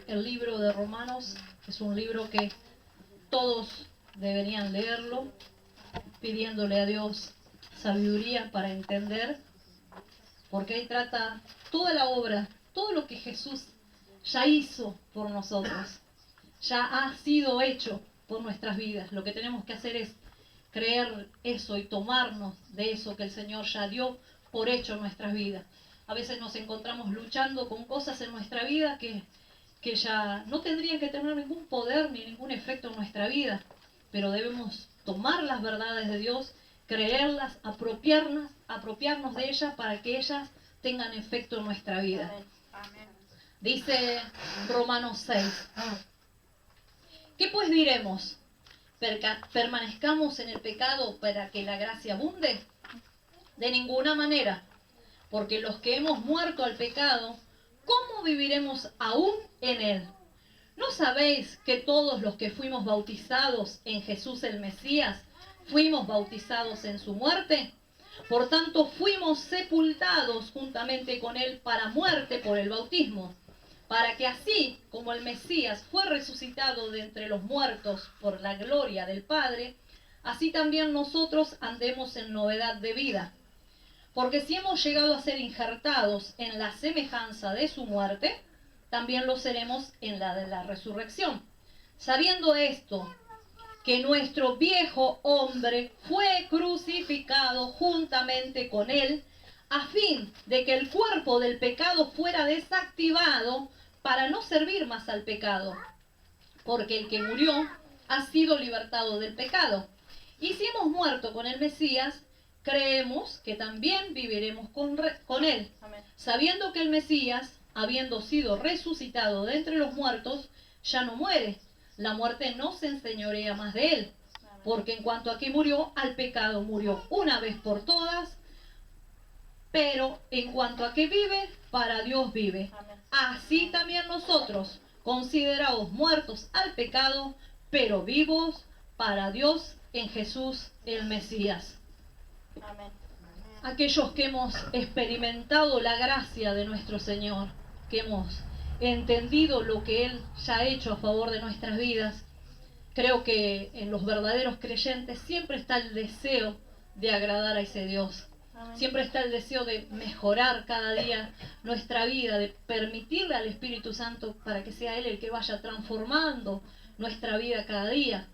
El libro de Romanos es un libro que todos deberían leerlo, pidiéndole a Dios sabiduría para entender, porque ahí trata toda la obra, todo lo que Jesús ya hizo por nosotros, ya ha sido hecho por nuestras vidas. Lo que tenemos que hacer es creer eso y tomarnos de eso que el Señor ya dio por hecho en nuestras vidas. A veces nos encontramos luchando con cosas en nuestra vida que ya no tendrían que tener ningún poder ni ningún efecto en nuestra vida, pero debemos tomar las verdades de Dios, creerlas, apropiarnos de ellas para que ellas tengan efecto en nuestra vida. Amén. Dice Romanos 6. ¿Qué pues diremos? ¿Permanezcamos en el pecado para que la gracia abunde? De ninguna manera, porque los que hemos muerto al pecado, ¿cómo viviremos aún en él? ¿No sabéis que todos los que fuimos bautizados en Jesús el Mesías, fuimos bautizados en su muerte? Por tanto, fuimos sepultados juntamente con él para muerte por el bautismo, para que así como el Mesías fue resucitado de entre los muertos por la gloria del Padre, así también nosotros andemos en novedad de vida. Porque si hemos llegado a ser injertados en la semejanza de su muerte, también lo seremos en la de la resurrección. Sabiendo esto, que nuestro viejo hombre fue crucificado juntamente con él, a fin de que el cuerpo del pecado fuera desactivado para no servir más al pecado. Porque el que murió ha sido libertado del pecado. Y si hemos muerto con el Mesías, creemos que también viviremos con él, Amén. sabiendo que el Mesías, habiendo sido resucitado de entre los muertos, ya no muere. La muerte no se enseñorea más de él, porque en cuanto a que murió, al pecado murió una vez por todas, pero en cuanto a que vive, para Dios vive. Amén. Así también nosotros, considerados muertos al pecado, pero vivos para Dios en Jesús el Mesías. Amén. Aquellos que hemos experimentado la gracia de nuestro Señor, que hemos entendido lo que Él ya ha hecho a favor de nuestras vidas, creo que en los verdaderos creyentes siempre está el deseo de agradar a ese Dios. Amén. Siempre está el deseo de mejorar cada día nuestra vida, de permitirle al Espíritu Santo para que sea Él el que vaya transformando nuestra vida cada día,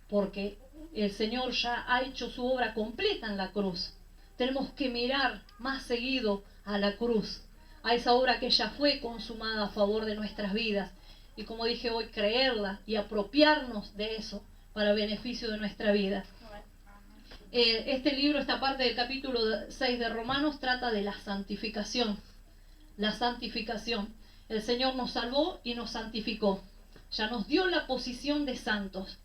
porque el Señor ya ha hecho su obra completa en la cruz. Tenemos que mirar más seguido a la cruz, a esa obra que ya fue consumada a favor de nuestras vidas. Y como dije hoy, creerla y apropiarnos de eso para beneficio de nuestra vida. Amén. Este libro, esta parte del capítulo 6 de Romanos, trata de la santificación. La santificación. El Señor nos salvó y nos santificó. Ya nos dio la posición de santos,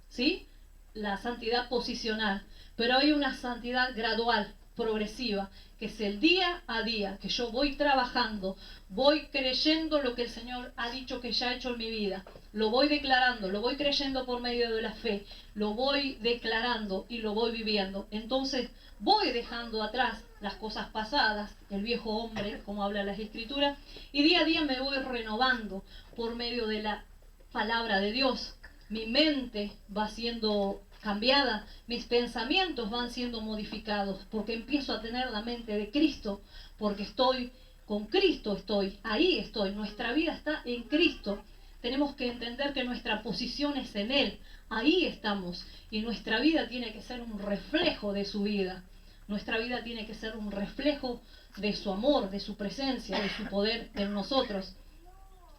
¿sí? La santidad posicional. Pero hay una santidad gradual, progresiva, que es el día a día, que yo voy trabajando, voy creyendo lo que el Señor ha dicho que ya ha hecho en mi vida, lo voy declarando, lo voy creyendo por medio de la fe, lo voy declarando y lo voy viviendo. Entonces voy dejando atrás las cosas pasadas, el viejo hombre, como habla las Escrituras, y día a día me voy renovando por medio de la palabra de Dios. Mi mente va siendo cambiada, mis pensamientos van siendo modificados, porque empiezo a tener la mente de Cristo, porque estoy con Cristo, ahí estoy, nuestra vida está en Cristo. Tenemos que entender que nuestra posición es en Él, ahí estamos, y nuestra vida tiene que ser un reflejo de su vida. Nuestra vida tiene que ser un reflejo de su amor, de su presencia, de su poder en nosotros.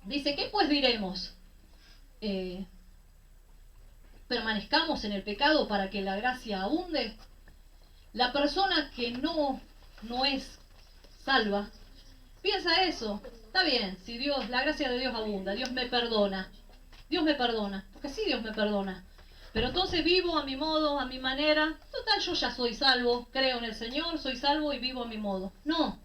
Dice, ¿qué pues diremos? ¿Permanezcamos en el pecado para que la gracia abunde? La persona que no es salva, piensa eso. Está bien, si la gracia de Dios abunda, Dios me perdona, porque sí, Dios me perdona. Pero entonces vivo a mi modo, a mi manera. Total, yo ya soy salvo, creo en el Señor, soy salvo y vivo a mi modo. No,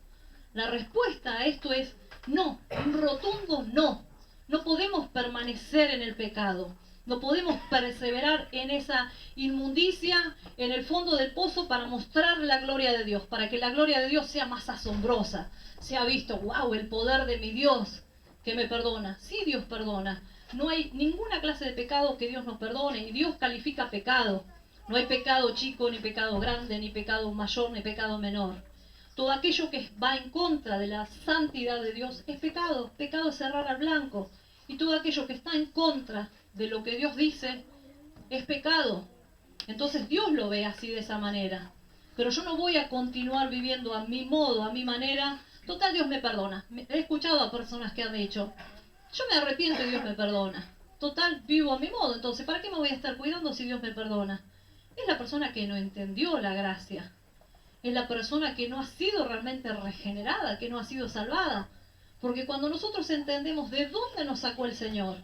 la respuesta a esto es no, un rotundo no. No podemos permanecer en el pecado. No podemos perseverar en esa inmundicia, en el fondo del pozo, para mostrar la gloria de Dios, para que la gloria de Dios sea más asombrosa, sea visto, wow, el poder de mi Dios, que me perdona. Sí, Dios perdona. No hay ninguna clase de pecado que Dios no perdone, y Dios califica pecado. No hay pecado chico, ni pecado grande, ni pecado mayor, ni pecado menor. Todo aquello que va en contra de la santidad de Dios es pecado. Pecado es cerrar al blanco. Y todo aquello que está en contra de lo que Dios dice es pecado. Entonces Dios lo ve así, de esa manera. Pero yo no voy a continuar viviendo a mi modo, a mi manera. Total, Dios me perdona. He escuchado a personas que han dicho, yo me arrepiento y Dios me perdona. Total, vivo a mi modo. Entonces, ¿para qué me voy a estar cuidando si Dios me perdona? Es la persona que no entendió la gracia. Es la persona que no ha sido realmente regenerada, que no ha sido salvada. Porque cuando nosotros entendemos de dónde nos sacó el Señor,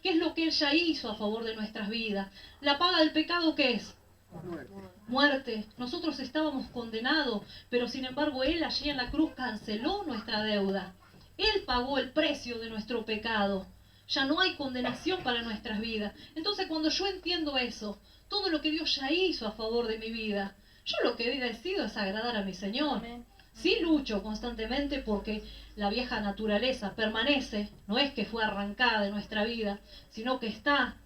qué es lo que Él ya hizo a favor de nuestras vidas, la paga del pecado, ¿qué es? Muerte. Nosotros estábamos condenados, pero sin embargo Él allí en la cruz canceló nuestra deuda. Él pagó el precio de nuestro pecado. Ya no hay condenación para nuestras vidas. Entonces, cuando yo entiendo eso, todo lo que Dios ya hizo a favor de mi vida, yo lo que he decidido es agradar a mi Señor. Sí lucho constantemente porque la vieja naturaleza permanece, no es que fue arrancada de nuestra vida, sino que está.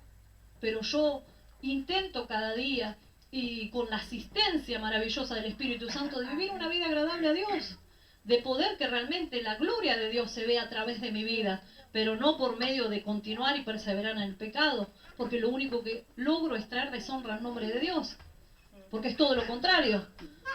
Pero yo intento cada día, y con la asistencia maravillosa del Espíritu Santo, de vivir una vida agradable a Dios, de poder que realmente la gloria de Dios se vea a través de mi vida, pero no por medio de continuar y perseverar en el pecado, porque lo único que logro es traer deshonra al nombre de Dios, porque es todo lo contrario,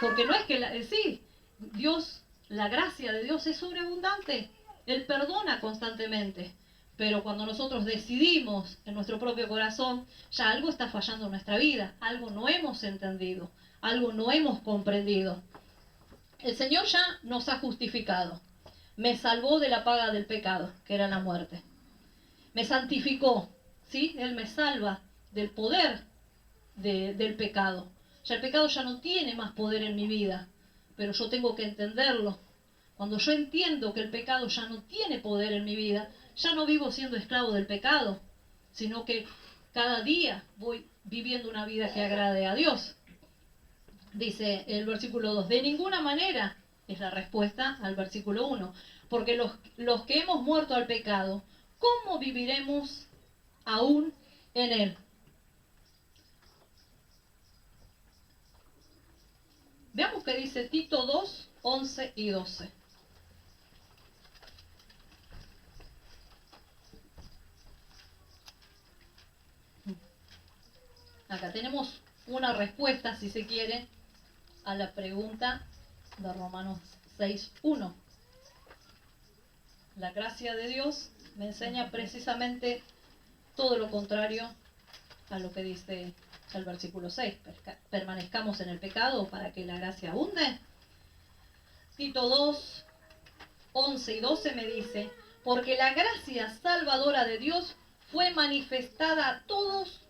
porque no es que sí, Dios, la gracia de Dios es sobreabundante, Él perdona constantemente, pero cuando nosotros decidimos en nuestro propio corazón, ya algo está fallando en nuestra vida, algo no hemos entendido, algo no hemos comprendido. El Señor ya nos ha justificado, me salvó de la paga del pecado, que era la muerte. Me santificó, ¿sí? Él me salva del poder del pecado. Ya el pecado ya no tiene más poder en mi vida, pero yo tengo que entenderlo. Cuando yo entiendo que el pecado ya no tiene poder en mi vida, ya no vivo siendo esclavo del pecado, sino que cada día voy viviendo una vida que agrade a Dios. Dice el versículo 2, de ninguna manera, es la respuesta al versículo 1, porque los que hemos muerto al pecado, ¿cómo viviremos aún en él? Veamos qué dice Tito 2, 11 y 12. Acá tenemos una respuesta, si se quiere, a la pregunta de Romanos 6:1. La gracia de Dios me enseña precisamente todo lo contrario a lo que dice el versículo 6. Permanezcamos en el pecado para que la gracia abunde. Tito 2, 11 y 12 me dice, porque la gracia salvadora de Dios fue manifestada a todos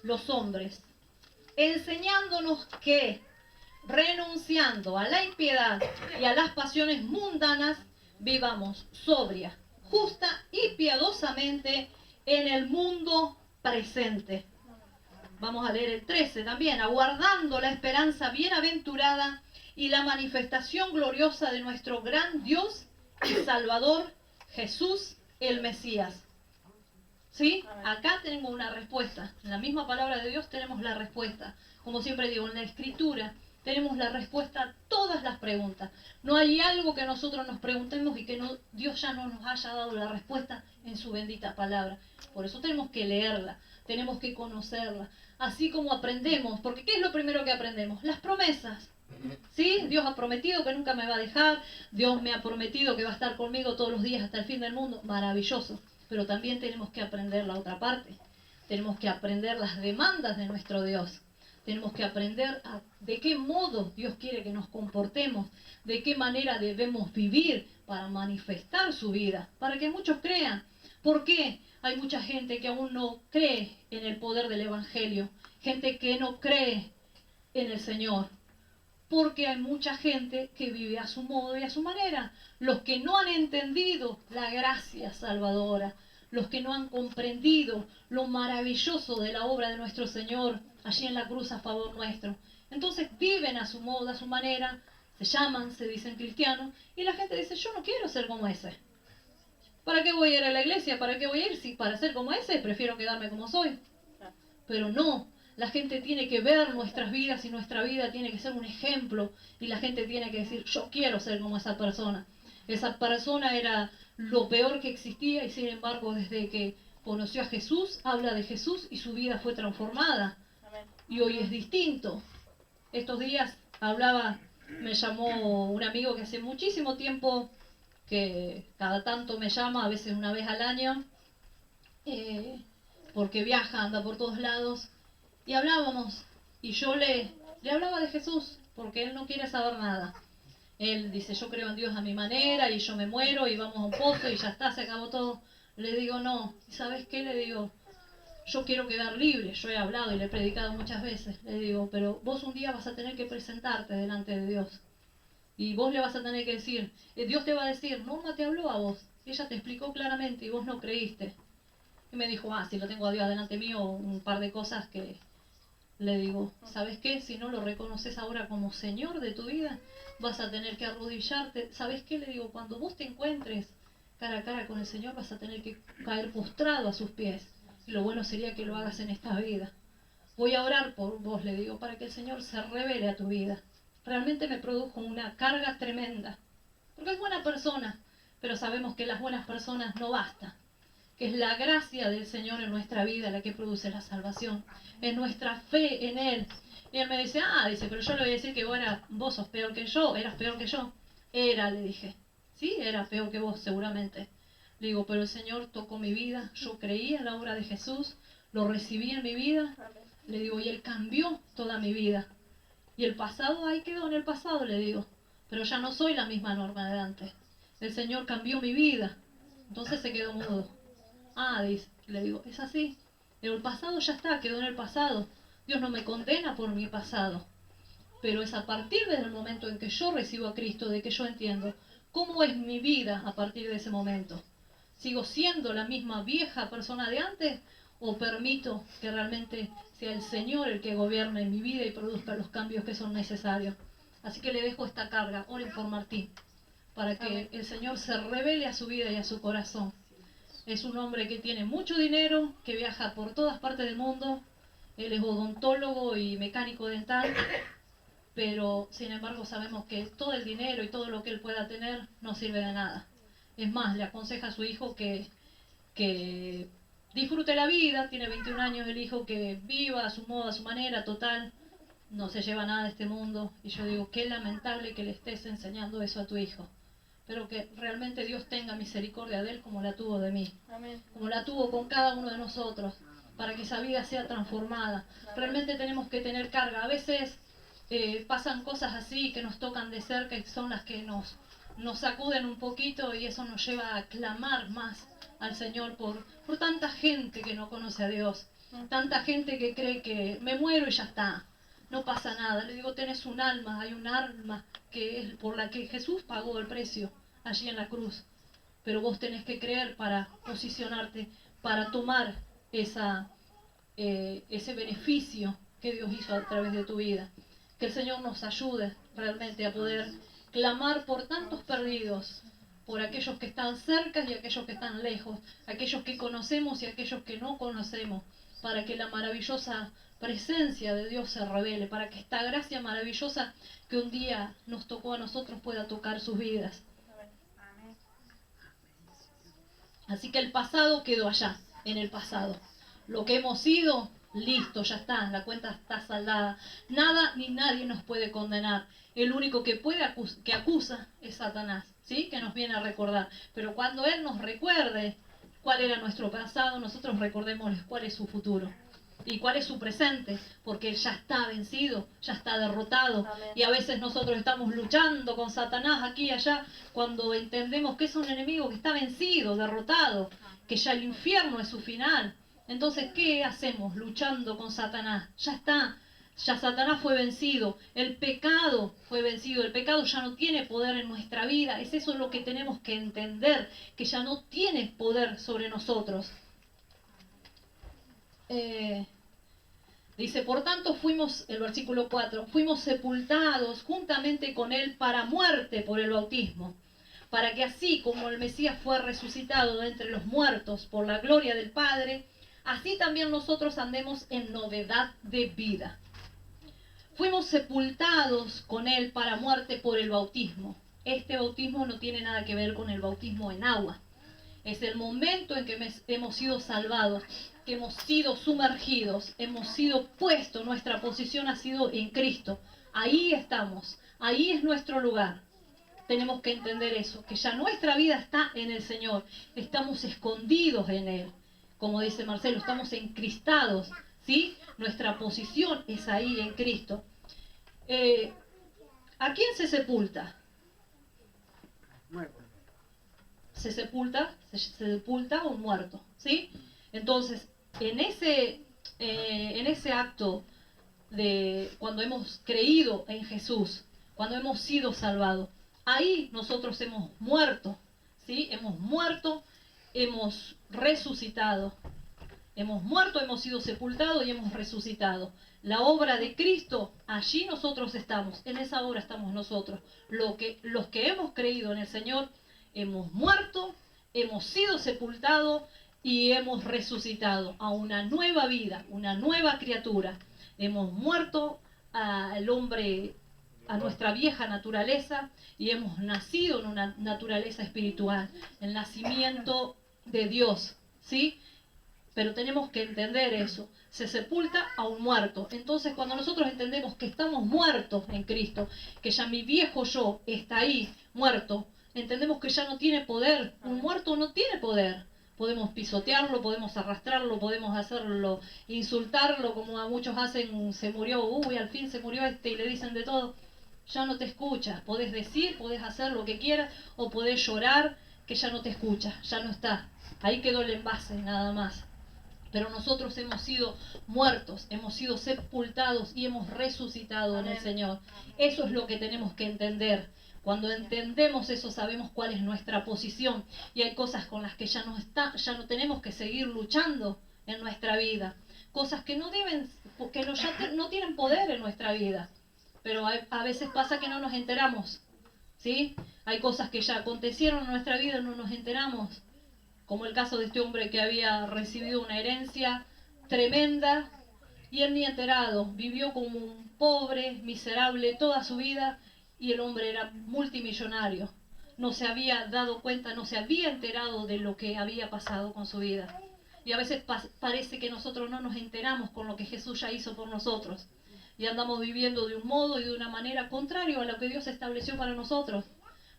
los hombres, enseñándonos que, renunciando a la impiedad y a las pasiones mundanas, vivamos sobria, justa y piadosamente en el mundo presente. Vamos a leer el 13 también, aguardando la esperanza bienaventurada y la manifestación gloriosa de nuestro gran Dios y Salvador, Jesús el Mesías. ¿Sí? Acá tenemos una respuesta. En la misma palabra de Dios tenemos la respuesta. Como siempre digo, en la Escritura tenemos la respuesta a todas las preguntas. No hay algo que nosotros nos preguntemos y que Dios ya no nos haya dado la respuesta en su bendita palabra. Por eso tenemos que leerla, tenemos que conocerla. Así como aprendemos, porque ¿qué es lo primero que aprendemos? Las promesas. ¿Sí? Dios ha prometido que nunca me va a dejar, Dios me ha prometido que va a estar conmigo todos los días hasta el fin del mundo. Maravilloso. Pero también tenemos que aprender la otra parte. Tenemos que aprender las demandas de nuestro Dios. Tenemos que aprender de qué modo Dios quiere que nos comportemos, de qué manera debemos vivir para manifestar su vida, para que muchos crean. ¿Por qué hay mucha gente que aún no cree en el poder del Evangelio? Gente que no cree en el Señor. Porque hay mucha gente que vive a su modo y a su manera. Los que no han entendido la gracia salvadora, los que no han comprendido lo maravilloso de la obra de nuestro Señor allí en la cruz a favor nuestro. Entonces viven a su modo, a su manera, se llaman, se dicen cristianos, y la gente dice, yo no quiero ser como ese. ¿Para qué voy a ir a la iglesia? ¿Para qué voy a ir? Si para ser como ese, prefiero quedarme como soy. Pero no, la gente tiene que ver nuestras vidas y nuestra vida tiene que ser un ejemplo. Y la gente tiene que decir, yo quiero ser como esa persona. Esa persona era lo peor que existía y sin embargo desde que conoció a Jesús, habla de Jesús y su vida fue transformada. Y hoy es distinto. Estos días me llamó un amigo que hace muchísimo tiempo, que cada tanto me llama, a veces una vez al año, porque viaja, anda por todos lados, y hablábamos, y yo le hablaba de Jesús, porque él no quiere saber nada. Él dice, yo creo en Dios a mi manera, y yo me muero, y vamos a un pozo, y ya está, se acabó todo. Le digo, no, ¿y sabes qué? Le digo, yo quiero quedar libre, yo he hablado y le he predicado muchas veces, le digo, pero vos un día vas a tener que presentarte delante de Dios. Y vos le vas a tener que decir, Dios te va a decir, Norma te habló a vos, ella te explicó claramente y vos no creíste. Y me dijo, si lo tengo a Dios delante mío, un par de cosas que le digo, ¿sabes qué? Si no lo reconoces ahora como Señor de tu vida, vas a tener que arrodillarte. ¿Sabes qué? Le digo, cuando vos te encuentres cara a cara con el Señor, vas a tener que caer postrado a sus pies. Y lo bueno sería que lo hagas en esta vida. Voy a orar por vos, le digo, para que el Señor se revele a tu vida. Realmente me produjo una carga tremenda. Porque es buena persona, pero sabemos que las buenas personas no bastan. Que es la gracia del Señor en nuestra vida la que produce la salvación. Es nuestra fe en Él. Y él me dice, pero yo le voy a decir que vos sos peor que yo, eras peor que yo. Era, le dije. Sí, era peor que vos, seguramente. Le digo, pero el Señor tocó mi vida, yo creí en la obra de Jesús, lo recibí en mi vida. Le digo, y Él cambió toda mi vida. Y el pasado ahí quedó en el pasado, le digo. Pero ya no soy la misma Norma de antes. El Señor cambió mi vida. Entonces se quedó mudo. Dice, le digo, es así. Pero el pasado ya está, quedó en el pasado. Dios no me condena por mi pasado. Pero es a partir del momento en que yo recibo a Cristo, de que yo entiendo cómo es mi vida a partir de ese momento. ¿Sigo siendo la misma vieja persona de antes o permito que realmente sea el Señor el que gobierne mi vida y produzca los cambios que son necesarios? Así que le dejo esta carga, oren por Martín, para que el Señor se revele a su vida y a su corazón. Es un hombre que tiene mucho dinero, que viaja por todas partes del mundo. Él es odontólogo y mecánico dental, pero sin embargo sabemos que todo el dinero y todo lo que él pueda tener no sirve de nada. Es más, le aconseja a su hijo que disfrute la vida, tiene 21 años el hijo, que viva a su modo, a su manera, total, no se lleva nada de este mundo. Y yo digo, qué lamentable que le estés enseñando eso a tu hijo. Pero que realmente Dios tenga misericordia de él como la tuvo de mí. Amén. Como la tuvo con cada uno de nosotros, para que esa vida sea transformada. Amén. Realmente tenemos que tener carga. A veces pasan cosas así que nos tocan de cerca y son las que nos sacuden un poquito y eso nos lleva a clamar más al Señor por tanta gente que no conoce a Dios. Tanta gente que cree que me muero y ya está. No pasa nada. Le digo, tenés un alma, hay un alma que es por la que Jesús pagó el precio allí en la cruz. Pero vos tenés que creer para posicionarte, para tomar ese beneficio que Dios hizo a través de tu vida. Que el Señor nos ayude realmente a poder clamar por tantos perdidos, por aquellos que están cerca y aquellos que están lejos, aquellos que conocemos y aquellos que no conocemos, para que la maravillosa presencia de Dios se revele, para que esta gracia maravillosa que un día nos tocó a nosotros pueda tocar sus vidas. Así que el pasado quedó allá, en el pasado. Lo que hemos sido, listo, ya está, la cuenta está saldada. Nada ni nadie nos puede condenar. El único que que acusa es Satanás, ¿sí? Que nos viene a recordar. Pero cuando Él nos recuerde cuál era nuestro pasado, nosotros recordemos cuál es su futuro. ¿Y cuál es su presente? Porque Él ya está vencido, ya está derrotado. Amén. Y a veces nosotros estamos luchando con Satanás aquí y allá, cuando entendemos que es un enemigo que está vencido, derrotado, que ya el infierno es su final. Entonces, ¿qué hacemos luchando con Satanás? Ya está, ya Satanás fue vencido, el pecado fue vencido, el pecado ya no tiene poder en nuestra vida. Es eso lo que tenemos que entender, que ya no tiene poder sobre nosotros. Dice, por tanto el versículo 4, fuimos sepultados juntamente con Él para muerte por el bautismo, para que así como el Mesías fue resucitado de entre los muertos por la gloria del Padre, así también nosotros andemos en novedad de vida. Fuimos sepultados con Él para muerte por el bautismo. Este bautismo no tiene nada que ver con el bautismo en agua. Es el momento en que hemos sido salvados, que hemos sido sumergidos, hemos sido puestos, nuestra posición ha sido en Cristo. Ahí estamos, ahí es nuestro lugar. Tenemos que entender eso, que ya nuestra vida está en el Señor, estamos escondidos en Él. Como dice Marcelo, estamos encristados, ¿sí? Nuestra posición es ahí en Cristo. ¿A quién se sepulta? Se sepulta un muerto, ¿sí? Entonces, en ese acto de cuando hemos creído en Jesús, cuando hemos sido salvados, ahí nosotros hemos muerto, ¿sí? Hemos muerto, hemos resucitado. Hemos muerto, hemos sido sepultados y hemos resucitado. La obra de Cristo, allí nosotros estamos, en esa obra estamos nosotros. Los que hemos creído en el Señor, hemos muerto, hemos sido sepultados y hemos resucitado a una nueva vida, una nueva criatura. Hemos muerto al hombre, a nuestra vieja naturaleza, y hemos nacido en una naturaleza espiritual, el nacimiento de Dios, ¿sí? Pero tenemos que entender eso. Se sepulta a un muerto. Entonces, cuando nosotros entendemos que estamos muertos en Cristo, que ya mi viejo yo está ahí, muerto, entendemos que ya no tiene poder. Un muerto no tiene poder. Podemos pisotearlo, podemos arrastrarlo, podemos hacerlo, insultarlo, como a muchos hacen, se murió, uy, al fin se murió este, y le dicen de todo. Ya no te escucha. Podés decir, podés hacer lo que quieras, o podés llorar, que ya no te escucha, ya no está. Ahí quedó el envase, nada más. Pero nosotros hemos sido muertos, hemos sido sepultados y hemos resucitado en el Señor. Eso es lo que tenemos que entender. Cuando entendemos eso, sabemos cuál es nuestra posición. Y hay cosas con las que ya no tenemos que seguir luchando en nuestra vida. Cosas que no deben, que no tienen poder en nuestra vida. Pero a veces pasa que no nos enteramos, ¿sí? Hay cosas que ya acontecieron en nuestra vida y no nos enteramos. Como el caso de este hombre que había recibido una herencia tremenda y él ni enterado, vivió como un pobre, miserable toda su vida, y el hombre era multimillonario. No se había dado cuenta, no se había enterado de lo que había pasado con su vida. Y a veces parece que nosotros no nos enteramos con lo que Jesús ya hizo por nosotros. Y andamos viviendo de un modo y de una manera contrario a lo que Dios estableció para nosotros.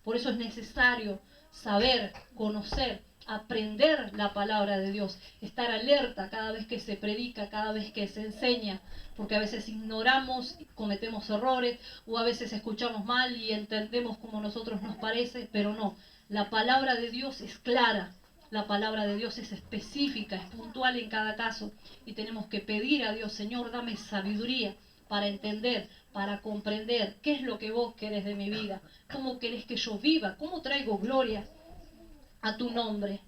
Por eso es necesario saber, conocer, aprender la palabra de Dios, estar alerta cada vez que se predica, cada vez que se enseña, porque a veces ignoramos, cometemos errores, o a veces escuchamos mal y entendemos como a nosotros nos parece, pero no. La palabra de Dios es clara, la palabra de Dios es específica, es puntual en cada caso, y tenemos que pedir a Dios, Señor, dame sabiduría para entender, para comprender qué es lo que vos querés de mi vida, cómo querés que yo viva, cómo traigo gloria a tu nombre.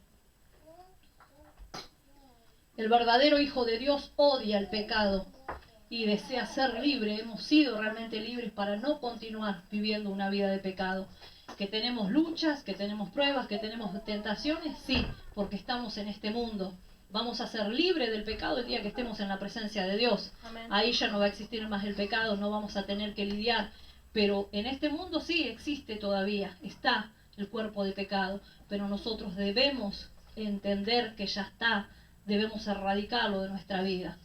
El verdadero Hijo de Dios odia el pecado y desea ser libre. Hemos sido realmente libres para no continuar viviendo una vida de pecado. Que tenemos luchas, que tenemos pruebas, que tenemos tentaciones, sí, porque estamos en este mundo. Vamos a ser libres del pecado el día que estemos en la presencia de Dios. Amén. Ahí ya no va a existir más el pecado, no vamos a tener que lidiar. Pero en este mundo sí existe todavía, está el cuerpo de pecado. Pero nosotros debemos entender que ya está, debemos erradicarlo de nuestra vida.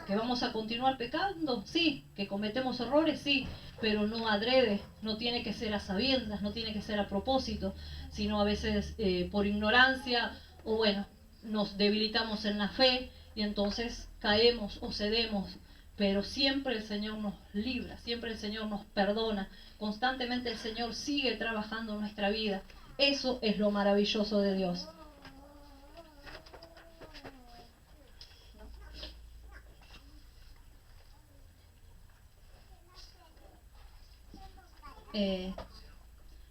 ¿Que vamos a continuar pecando? Sí. ¿Que cometemos errores? Sí. Pero no adrede, no tiene que ser a sabiendas, no tiene que ser a propósito, sino a veces por ignorancia, o bueno, nos debilitamos en la fe y entonces caemos o cedemos. Pero siempre el Señor nos libra, siempre el Señor nos perdona, constantemente el Señor sigue trabajando en nuestra vida. Eso es lo maravilloso de Dios.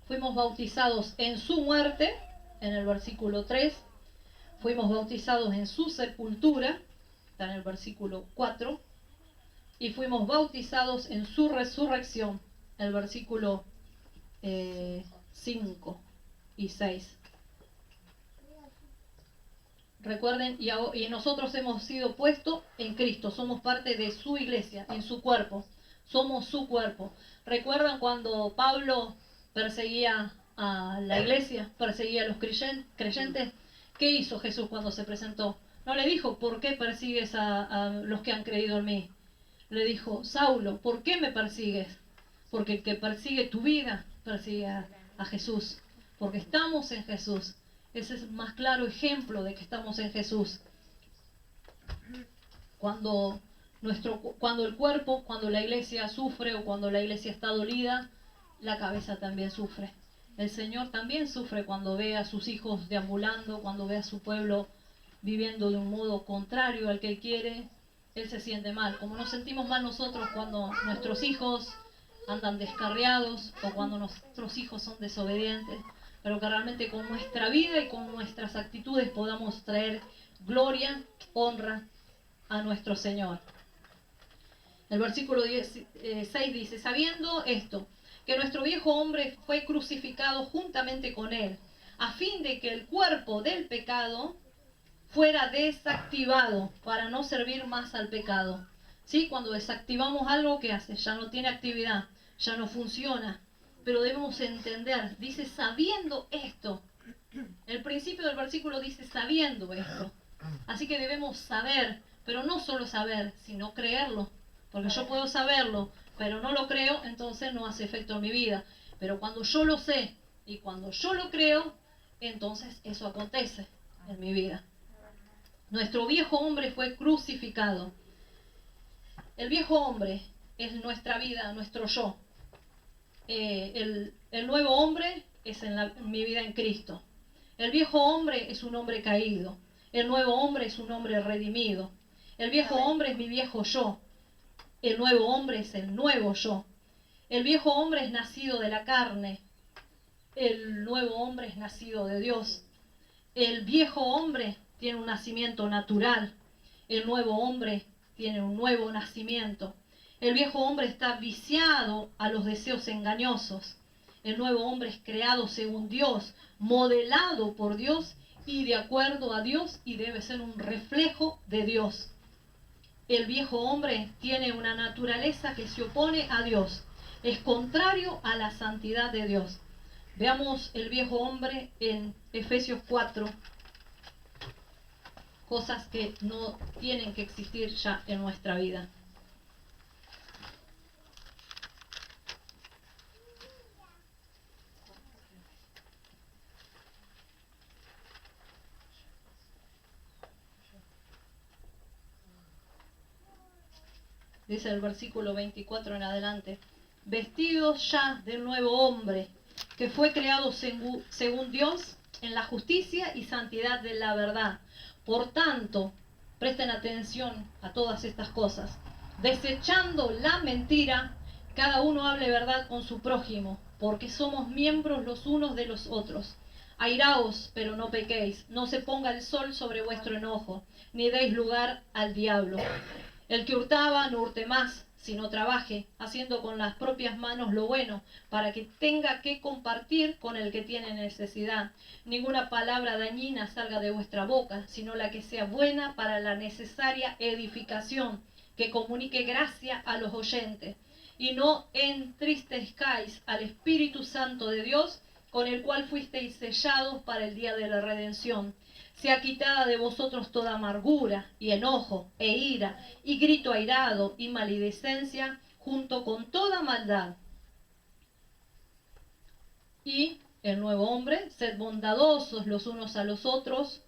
Fuimos bautizados en su muerte, en el versículo 3, fuimos bautizados en su sepultura, está en el versículo 4, y fuimos bautizados en su resurrección, el versículo 5. y 6. Recuerden, y nosotros hemos sido puestos en Cristo, somos parte de su iglesia, en su cuerpo, somos su cuerpo. ¿Recuerdan cuando Pablo perseguía a la iglesia, perseguía a los creyentes? ¿Qué hizo Jesús cuando se presentó? No le dijo, ¿por qué persigues a los que han creído en mí? Le dijo, Saulo, ¿por qué me persigues? Porque el que persigue tu vida, persigue a Jesús, porque estamos en Jesús. Ese es el más claro ejemplo de que estamos en Jesús. Cuando el cuerpo, cuando la iglesia sufre o cuando la iglesia está dolida, la cabeza también sufre. El Señor también sufre cuando ve a sus hijos deambulando, cuando ve a su pueblo viviendo de un modo contrario al que Él quiere. Él se siente mal. Como nos sentimos mal nosotros cuando nuestros hijos andan descarriados o cuando nuestros hijos son desobedientes, pero que realmente con nuestra vida y con nuestras actitudes podamos traer gloria, honra a nuestro Señor. El versículo 6 dice, sabiendo esto, que nuestro viejo hombre fue crucificado juntamente con él, a fin de que el cuerpo del pecado fuera desactivado para no servir más al pecado. ¿Sí? Cuando desactivamos algo, ¿qué hace? Ya no tiene actividad, ya no funciona. Pero debemos entender, dice sabiendo esto. El principio del versículo dice sabiendo esto. Así que debemos saber, pero no solo saber, sino creerlo. Porque yo puedo saberlo, pero no lo creo, entonces no hace efecto en mi vida. Pero cuando yo lo sé y cuando yo lo creo, entonces eso acontece en mi vida. Nuestro viejo hombre fue crucificado. El viejo hombre es nuestra vida, nuestro yo. El nuevo hombre es en mi vida en Cristo. El viejo hombre es un hombre caído. El nuevo hombre es un hombre redimido. El viejo hombre es mi viejo yo. El nuevo hombre es el nuevo yo. El viejo hombre es nacido de la carne. El nuevo hombre es nacido de Dios. El viejo hombre tiene un nacimiento natural. El nuevo hombre tiene un nuevo nacimiento. El viejo hombre está viciado a los deseos engañosos. El nuevo hombre es creado según Dios, modelado por Dios y de acuerdo a Dios y debe ser un reflejo de Dios. El viejo hombre tiene una naturaleza que se opone a Dios. Es contrario a la santidad de Dios. Veamos el viejo hombre en Efesios 4. Cosas que no tienen que existir ya en nuestra vida. Dice el versículo 24 en adelante, vestidos ya del nuevo hombre, que fue creado según Dios en la justicia y santidad de la verdad. Por tanto, presten atención a todas estas cosas. Desechando la mentira, cada uno hable verdad con su prójimo, porque somos miembros los unos de los otros. Airaos, pero no pequéis, no se ponga el sol sobre vuestro enojo, ni deis lugar al diablo. El que hurtaba, no hurte más, sino trabaje, haciendo con las propias manos lo bueno, para que tenga que compartir con el que tiene necesidad. Ninguna palabra dañina salga de vuestra boca, sino la que sea buena para la necesaria edificación, que comunique gracia a los oyentes. Y no entristezcáis al Espíritu Santo de Dios, con el cual fuisteis sellados para el día de la redención. Sea quitada de vosotros toda amargura y enojo e ira y grito airado y maledicencia junto con toda maldad. Y el nuevo hombre, sed bondadosos los unos a los otros,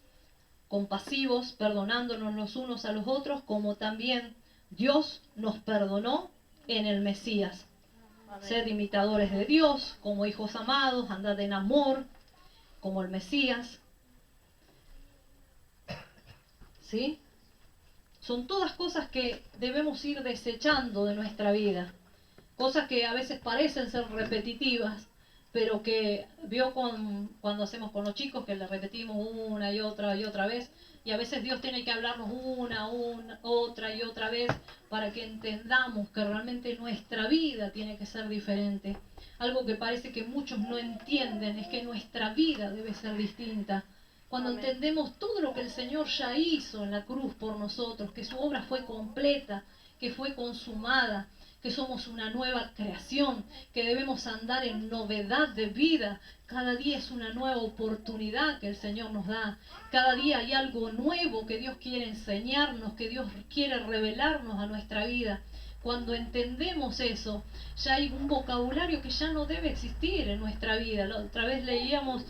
compasivos, perdonándonos los unos a los otros, como también Dios nos perdonó en el Mesías. Sed imitadores de Dios, como hijos amados, andad en amor, como el Mesías. ¿Sí? Son todas cosas que debemos ir desechando de nuestra vida. Cosas que a veces parecen ser repetitivas, pero que vio cuando hacemos con los chicos, que le repetimos una y otra vez, y a veces Dios tiene que hablarnos otra y otra vez para que entendamos que realmente nuestra vida tiene que ser diferente. Algo que parece que muchos no entienden es que nuestra vida debe ser distinta. Cuando entendemos todo lo que el Señor ya hizo en la cruz por nosotros, que su obra fue completa, que fue consumada, que somos una nueva creación, que debemos andar en novedad de vida. Cada día es una nueva oportunidad que el Señor nos da. Cada día hay algo nuevo que Dios quiere enseñarnos, que Dios quiere revelarnos a nuestra vida. Cuando entendemos eso, ya hay un vocabulario que ya no debe existir en nuestra vida. La otra vez leíamos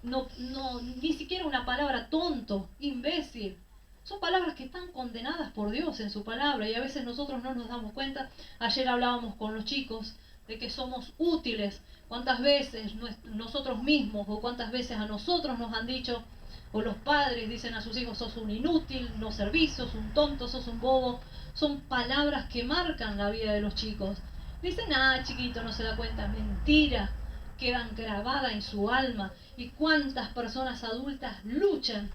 ni siquiera una palabra tonto, imbécil. Son palabras que están condenadas por Dios en su palabra y a veces nosotros no nos damos cuenta. Ayer hablábamos con los chicos de que somos útiles. ¿Cuántas veces nosotros mismos o cuántas veces a nosotros nos han dicho, o los padres dicen a sus hijos, sos un inútil, no servís, sos un tonto, sos un bobo? Son palabras que marcan la vida de los chicos. Dicen, chiquito, no se da cuenta. Mentira, quedan grabadas en su alma. ¿Y cuántas personas adultas luchan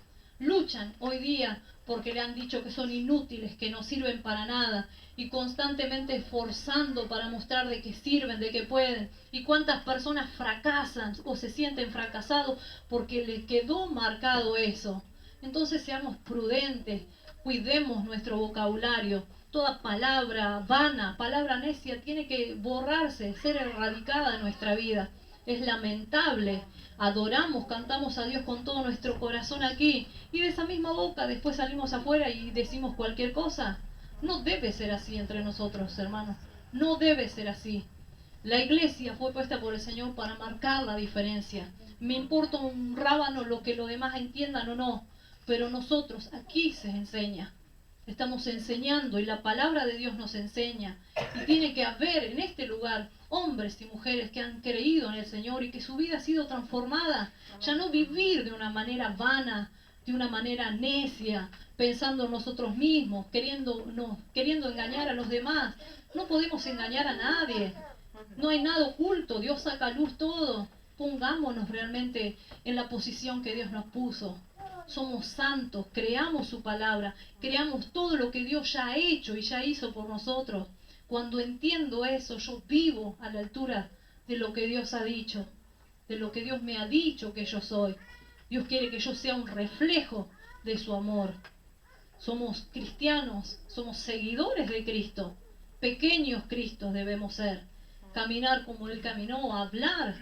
hoy día porque le han dicho que son inútiles, que no sirven para nada, y constantemente esforzando para mostrar de que sirven, de que pueden? ¿Y cuántas personas fracasan o se sienten fracasados porque les quedó marcado eso? Entonces seamos prudentes, cuidemos nuestro vocabulario. Toda palabra vana, palabra necia, tiene que borrarse, ser erradicada de nuestra vida. Es lamentable. Adoramos, cantamos a Dios con todo nuestro corazón aquí, y de esa misma boca después salimos afuera y decimos cualquier cosa. No debe ser así entre nosotros, hermanos. No debe ser así. La iglesia fue puesta por el Señor para marcar la diferencia. Me importa un rábano lo que los demás entiendan o no, pero nosotros aquí se enseña. Estamos enseñando y la palabra de Dios nos enseña. Y tiene que haber en este lugar hombres y mujeres que han creído en el Señor y que su vida ha sido transformada. Ya no vivir de una manera vana, de una manera necia, pensando en nosotros mismos, queriendo engañar a los demás. No podemos engañar a nadie. No hay nada oculto. Dios saca a luz todo. Pongámonos realmente en la posición que Dios nos puso. Somos santos, creamos su palabra, creamos todo lo que Dios ya ha hecho y ya hizo por nosotros. Cuando entiendo eso, yo vivo a la altura de lo que Dios ha dicho, de lo que Dios me ha dicho que yo soy. Dios quiere que yo sea un reflejo de su amor. Somos cristianos, somos seguidores de Cristo, pequeños Cristos debemos ser, caminar como Él caminó, hablar,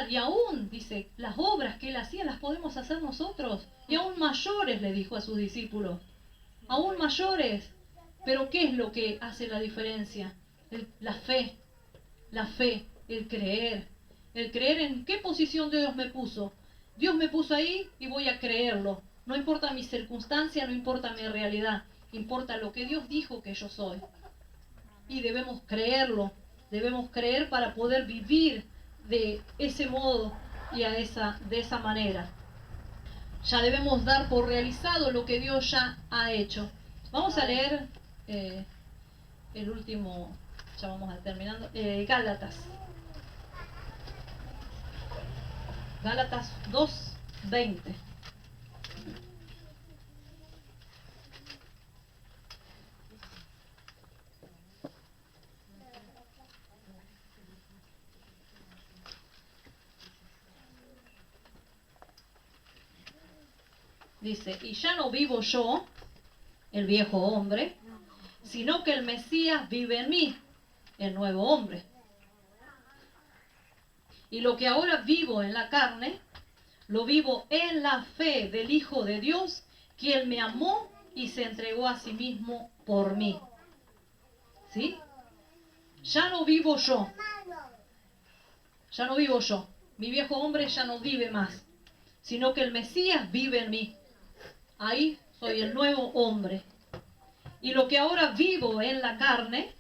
y aún, dice, las obras que Él hacía las podemos hacer nosotros, y aún mayores, le dijo a sus discípulos, aún mayores. Pero ¿qué es lo que hace la diferencia? La fe, el creer en qué posición Dios me puso. Dios me puso ahí y voy a creerlo. No importa mi circunstancia, no importa mi realidad, importa lo que Dios dijo que yo soy. Y debemos creerlo, debemos creer para poder vivir de ese modo y de esa manera. Ya debemos dar por realizado lo que Dios ya ha hecho. Vamos a leer el último, ya vamos a terminando, Gálatas 2:20. Dice, y ya no vivo yo, el viejo hombre, sino que el Mesías vive en mí, el nuevo hombre. Y lo que ahora vivo en la carne, lo vivo en la fe del Hijo de Dios, que Él me amó y se entregó a sí mismo por mí. ¿Sí? Ya no vivo yo. Ya no vivo yo. Mi viejo hombre ya no vive más, sino que el Mesías vive en mí. Ahí soy el nuevo hombre. Y lo que ahora vivo en la carne,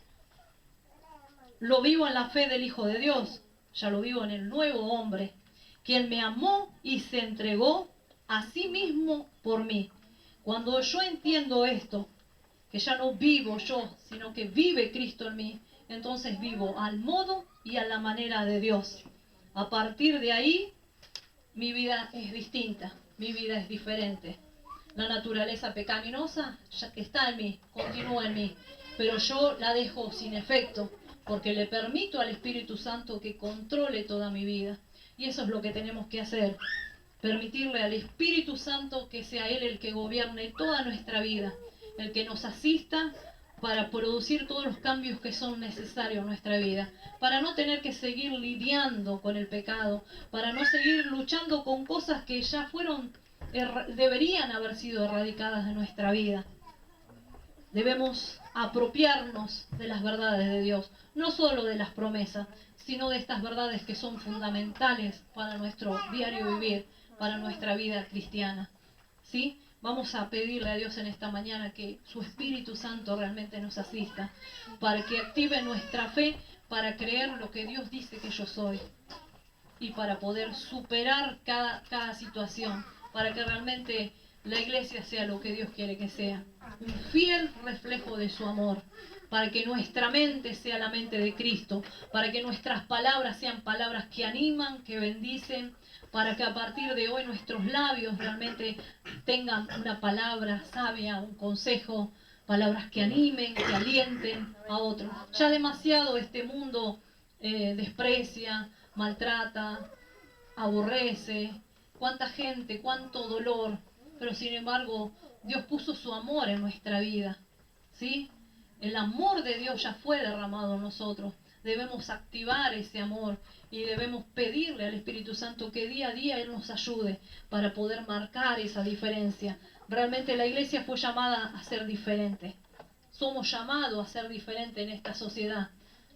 lo vivo en la fe del Hijo de Dios. Ya lo vivo en el nuevo hombre, quien me amó y se entregó a sí mismo por mí. Cuando yo entiendo esto, que ya no vivo yo, sino que vive Cristo en mí, entonces vivo al modo y a la manera de Dios. A partir de ahí, mi vida es distinta, mi vida es diferente. La naturaleza pecaminosa ya está en mí, continúa en mí, pero yo la dejo sin efecto, porque le permito al Espíritu Santo que controle toda mi vida. Y eso es lo que tenemos que hacer, permitirle al Espíritu Santo que sea Él el que gobierne toda nuestra vida, el que nos asista para producir todos los cambios que son necesarios en nuestra vida, para no tener que seguir lidiando con el pecado, para no seguir luchando con cosas que ya deberían haber sido erradicadas de nuestra vida. Debemos apropiarnos de las verdades de Dios, no solo de las promesas, sino de estas verdades que son fundamentales para nuestro diario vivir, para nuestra vida cristiana. ¿Sí? Vamos a pedirle a Dios en esta mañana que su Espíritu Santo realmente nos asista, para que active nuestra fe, para creer lo que Dios dice que yo soy, y para poder superar cada situación, para que realmente la iglesia sea lo que Dios quiere que sea, un fiel reflejo de su amor, para que nuestra mente sea la mente de Cristo, para que nuestras palabras sean palabras que animan, que bendicen, para que a partir de hoy nuestros labios realmente tengan una palabra sabia, un consejo, palabras que animen, que alienten a otros. Ya demasiado este mundo desprecia, maltrata, aborrece, cuánta gente, cuánto dolor, pero sin embargo Dios puso su amor en nuestra vida, ¿sí? El amor de Dios ya fue derramado en nosotros. Debemos activar ese amor y debemos pedirle al Espíritu Santo que día a día Él nos ayude para poder marcar esa diferencia. Realmente la iglesia fue llamada a ser diferente. Somos llamados a ser diferentes en esta sociedad.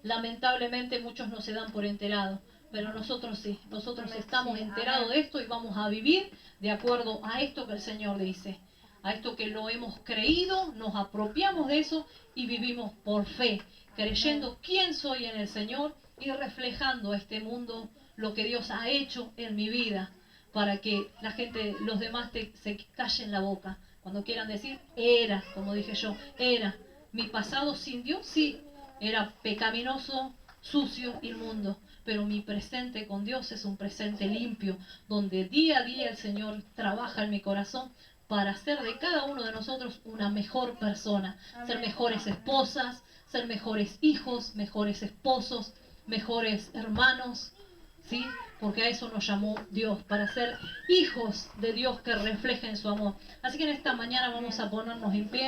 Lamentablemente muchos no se dan por enterados, pero nosotros sí. Nosotros estamos enterados de esto y vamos a vivir de acuerdo a esto que el Señor dice. A esto que lo hemos creído, nos apropiamos de eso y vivimos por fe, creyendo quién soy en el Señor y reflejando a este mundo lo que Dios ha hecho en mi vida, para que la gente, los demás se callen la boca. Cuando quieran decir, era, como dije yo, era. Mi pasado sin Dios, sí, era pecaminoso, sucio, inmundo, pero mi presente con Dios es un presente limpio, donde día a día el Señor trabaja en mi corazón para hacer de cada uno de nosotros una mejor persona, ser mejores esposas, ser mejores hijos, mejores esposos, mejores hermanos, ¿sí? Porque a eso nos llamó Dios, para ser hijos de Dios que reflejen su amor. Así que en esta mañana vamos a ponernos en pie.